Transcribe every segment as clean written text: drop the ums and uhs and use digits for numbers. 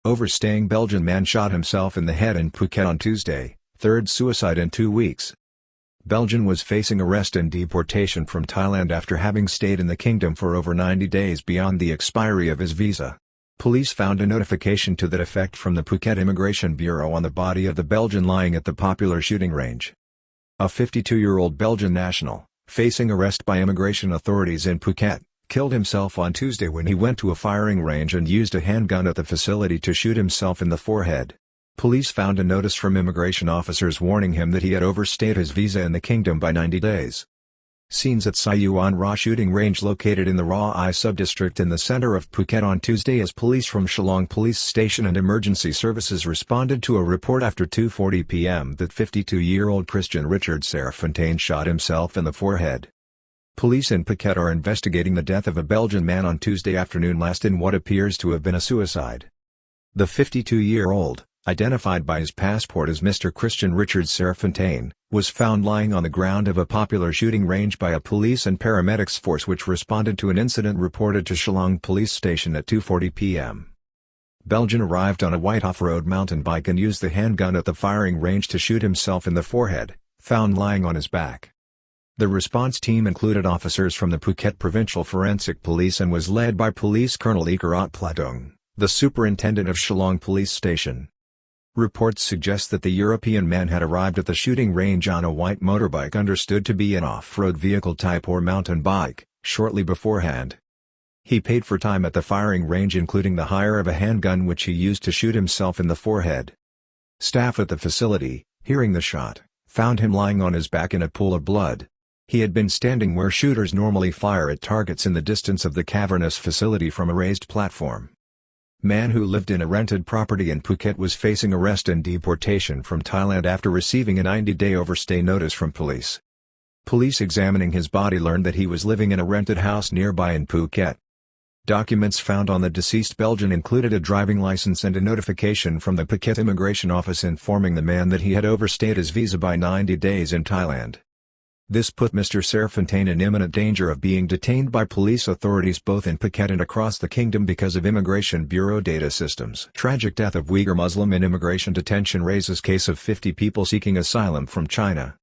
Overstaying Belgian man shot himself in the head in Phuket on Tuesday, third suicide in 2 weeks. Belgian was facing arrest and deportation from Thailand after having stayed in the kingdom for over 90 days beyond the expiry of his visa. Police found a notification to that effect from the Phuket Immigration Bureau on the body of the Belgian lying at the popular shooting range. A 52-year-old Belgian national, facing arrest by immigration authorities in Phuket, killed himself on Tuesday when he went to a firing range and used a handgun at the facility to shoot himself in the forehead. Police found a notice from immigration officers warning him that he had overstayed his visa in the kingdom by 90 days. Scenes at Sayuan Ra shooting range located in the Ra I sub-district in the center of Phuket on Tuesday as police from Shillong Police Station and emergency services responded to a report after 2:40 p.m. that 52-year-old Christian Richard Serfontaine shot himself in the forehead. Police in Phuket are investigating the death of a Belgian man on Tuesday afternoon last in what appears to have been a suicide. The 52-year-old, identified by his passport as Mr. Christian Richard Serfontaine, was found lying on the ground of a popular shooting range by a police and paramedics force which responded to an incident reported to Shillong Police Station at 2:40 p.m. Belgian arrived on a white off-road mountain bike and used the handgun at the firing range to shoot himself in the forehead, found lying on his back. The response team included officers from the Phuket Provincial Forensic Police and was led by Police Colonel Ikarat Platung, the superintendent of Shillong Police Station. Reports suggest that the European man had arrived at the shooting range on a white motorbike understood to be an off-road vehicle type or mountain bike, shortly beforehand. He paid for time at the firing range including the hire of a handgun which he used to shoot himself in the forehead. Staff at the facility, hearing the shot, found him lying on his back in a pool of blood. He had been standing where shooters normally fire at targets in the distance of the cavernous facility from a raised platform. Man who lived in a rented property in Phuket was facing arrest and deportation from Thailand after receiving a 90-day overstay notice from police. Police examining his body learned that he was living in a rented house nearby in Phuket. Documents found on the deceased Belgian included a driving license and a notification from the Phuket Immigration Office informing the man that he had overstayed his visa by 90 days in Thailand. This put Mr. Serfontaine in imminent danger of being detained by police authorities both in Phuket and across the kingdom because of Immigration Bureau data systems. Tragic death of Uyghur Muslim in immigration detention raises case of 50 people seeking asylum from China.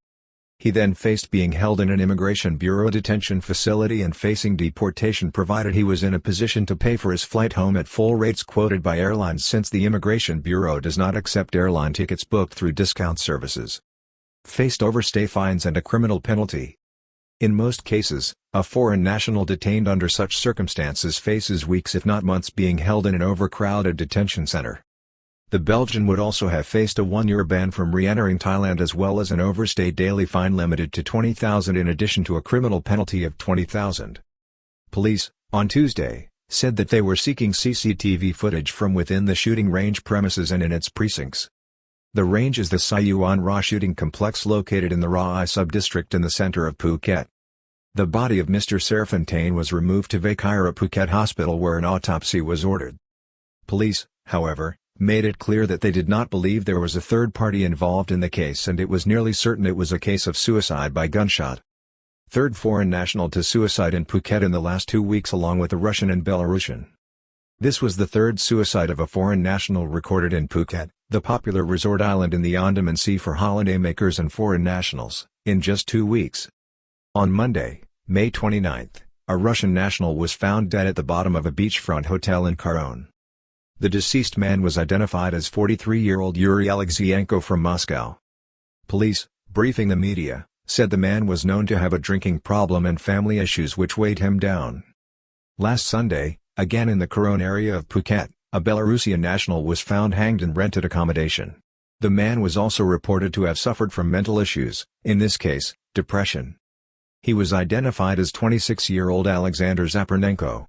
He then faced being held in an Immigration Bureau detention facility and facing deportation provided he was in a position to pay for his flight home at full rates quoted by airlines since the Immigration Bureau does not accept airline tickets booked through discount services. Faced overstay fines and a criminal penalty. In most cases, a foreign national detained under such circumstances faces weeks if not months being held in an overcrowded detention center. The Belgian would also have faced a 1-year ban from re-entering Thailand as well as an overstay daily fine limited to 20,000 in addition to a criminal penalty of 20,000. Police, on Tuesday, said that they were seeking CCTV footage from within the shooting range premises and in its precincts. The range is the Sayuan Ra shooting complex located in the Ra I sub-district in the center of Phuket. The body of Mr. Serfontaine was removed to Vakira Phuket Hospital where an autopsy was ordered. Police, however, made it clear that they did not believe there was a third party involved in the case and it was nearly certain it was a case of suicide by gunshot. Third foreign national to suicide in Phuket in the last 2 weeks along with a Russian and Belarusian. This was the third suicide of a foreign national recorded in Phuket, the popular resort island in the Andaman Sea for holidaymakers and foreign nationals, in just 2 weeks. On Monday, May 29, a Russian national was found dead at the bottom of a beachfront hotel in Kharon. The deceased man was identified as 43-year-old Yuri Alexienko from Moscow. Police, briefing the media, said the man was known to have a drinking problem and family issues which weighed him down. Last Sunday, again in the Kharon area of Phuket, a Belarusian national was found hanged in rented accommodation. The man was also reported to have suffered from mental issues, in this case, depression. He was identified as 26-year-old Alexander Zapernenko.